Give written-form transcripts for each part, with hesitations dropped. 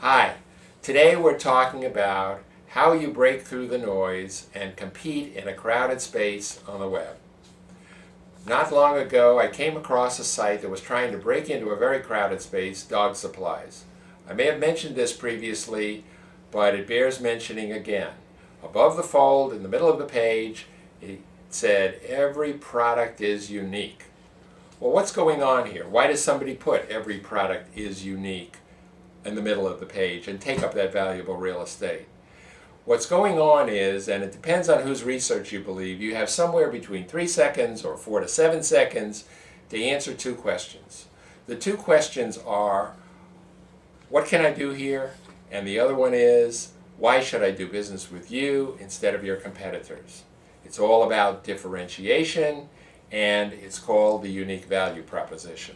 Hi, today we're talking about how you break through the noise and compete in a crowded space on the web. Not long ago, I came across a site that was trying to break into a very crowded space, dog supplies. I may have mentioned this previously, but it bears mentioning again. Above the fold, in the middle of the page, it said, "Every product is unique." Well, what's going on here? Why does somebody put "every product is unique" in the middle of the page and take up that valuable real estate? What's going on is, and it depends on whose research you believe, you have somewhere between 3 seconds or 4 to 7 seconds to answer two questions. The two questions are, what can I do here? And the other one is, why should I do business with you instead of your competitors? It's all about differentiation, and it's called the unique value proposition.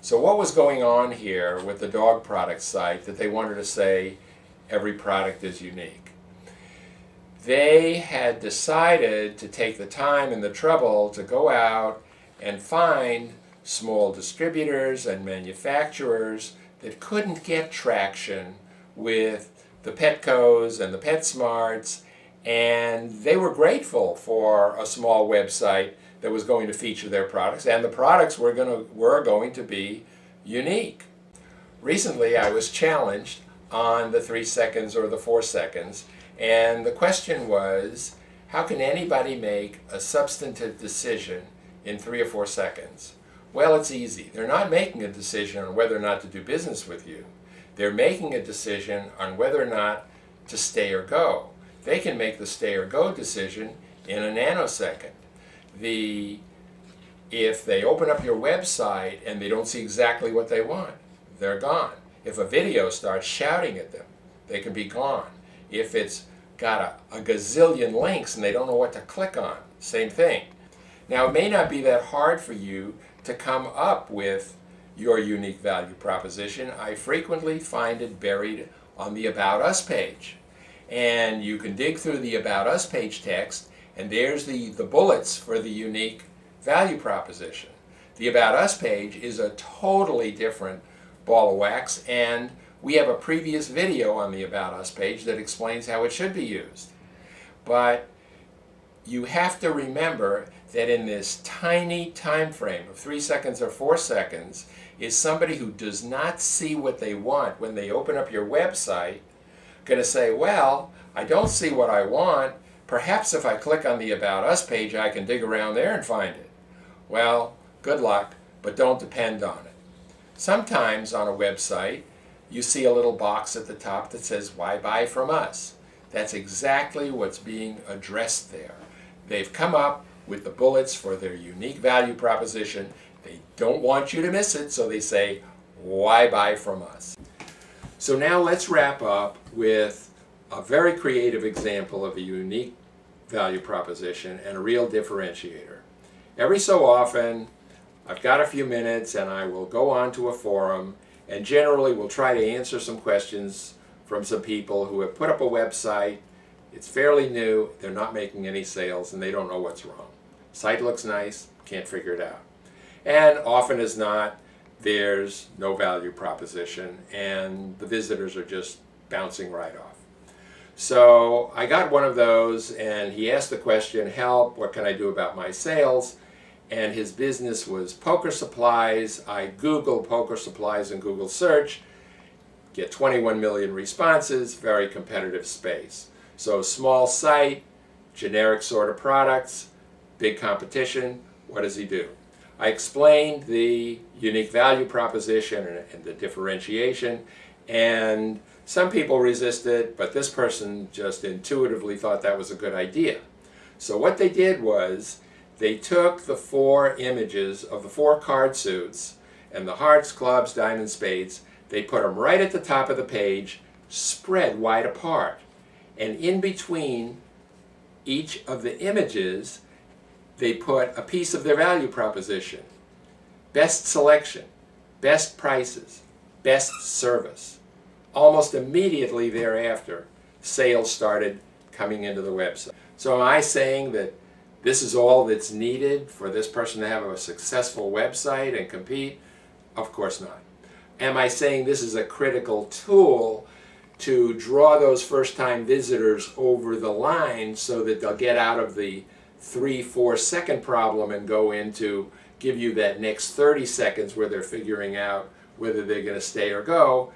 So what was going on here with the dog product site that they wanted to say every product is unique? They had decided to take the time and the trouble to go out and find small distributors and manufacturers that couldn't get traction with the Petcos and the PetSmarts, and they were grateful for a small website that was going to feature their products, and the products were going to be unique. Recently I was challenged on the 3 seconds or the 4 seconds, and the question was, how can anybody make a substantive decision in 3 or 4 seconds? Well, it's easy. They're not making a decision on whether or not to do business with you. They're making a decision on whether or not to stay or go. They can make the stay or go decision in a nanosecond. If they open up your website and they don't see exactly what they want, they're gone. If a video starts shouting at them, they can be gone. If it's got a gazillion links and they don't know what to click on, same thing. Now, it may not be that hard for you to come up with your unique value proposition. I frequently find it buried on the About Us page. And you can dig through the About Us page text, and there's the bullets for the unique value proposition. The About Us page is a totally different ball of wax, and we have a previous video on the About Us page that explains how it should be used. But you have to remember that in this tiny time frame of 3 seconds or 4 seconds is somebody who does not see what they want when they open up your website going to say, well, I don't see what I want. Perhaps if I click on the About Us page, I can dig around there and find it. Well, good luck, but don't depend on it. Sometimes on a website, you see a little box at the top that says, why buy from us? That's exactly what's being addressed there. They've come up with the bullets for their unique value proposition. They don't want you to miss it, so they say, why buy from us? So now let's wrap up with a very creative example of a unique value proposition and a real differentiator. Every so often, I've got a few minutes and I will go on to a forum, and generally we'll try to answer some questions from some people who have put up a website. It's fairly new, they're not making any sales, and they don't know what's wrong. Site looks nice, can't figure it out. And often as not, there's no value proposition and the visitors are just bouncing right off. So I got one of those, and he asked the question, help, what can I do about my sales? And his business was poker supplies. I Google poker supplies in Google search, get 21 million responses, very competitive space. So small site, generic sort of products, big competition. What does he do? I explained the unique value proposition and the differentiation, and some people resisted, but this person just intuitively thought that was a good idea. So what they did was they took the 4 images of the 4 card suits and the hearts, clubs, diamonds, spades. They put them right at the top of the page, spread wide apart. And in between each of the images, they put a piece of their value proposition. Best selection, best prices, best service. Almost immediately thereafter, sales started coming into the website. So am I saying that this is all that's needed for this person to have a successful website and compete? Of course not. Am I saying this is a critical tool to draw those first-time visitors over the line so that they'll get out of the 3-4 second problem and go into give you that next 30 seconds where they're figuring out whether they're going to stay or go?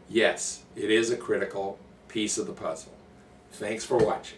Yes, it is a critical piece of the puzzle. Thanks for watching.